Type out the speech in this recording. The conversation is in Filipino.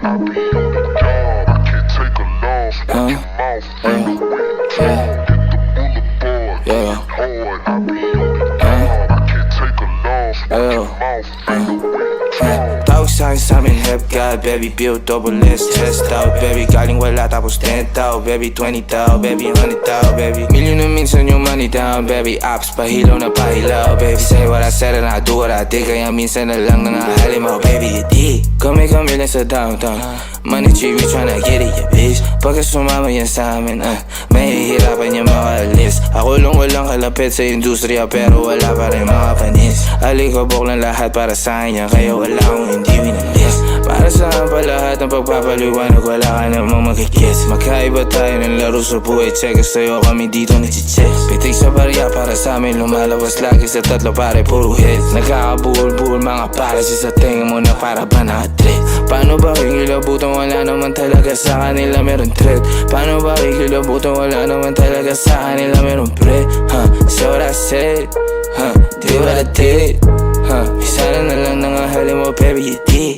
I be on the job, I can't take a loss. Watch your mouth, finger with jaw. Hit the boulevard, hard. I be on the job, I can't take a loss. Watch your mouth, finger with jaw. Tawag sa'kin sa'min hep God, baby, build double list, test out, baby, galing wala tapos 10 tao, baby, 20 tao, baby, 100 tao, baby. Milyon na minsan yung money down, baby, apps, pahilaw na pahilaw, baby. Say what I said and I do what I did, kaya minsan na lang nangahalimaw, baby, you dig. Kami lang sa downtown, money tree, we tryna get it, yeah, bitch. Pagka sumama yan sa'min, mahihirapan yung makalis. Ako lang walang kalapit sa industriya, pero wala pa rin mga panis. Alikabok lang lahat para sa'kin yan, kaya wala akong hindi winalis. Para saan pa lahat ng pagpapaliwanag, wala ka namang magkikis. Magkaiba tayo ng laro sa buhay, check sa'yo kami dito nagchichicks. Pitik sa barya para sa'min, lumalabas lagi sa tatlo pare puro hits. Nagkakabuhol-buhol mga pare, sa tingin mo na para ba na-trip? Paano ba kikilabutan, wala naman talaga sa kanila meron threat. Paano ba kikilabutan, wala naman talaga sa kanila meron pre. Say what I said, did what I did. Isa na lang nangahalin mo, baby, you did.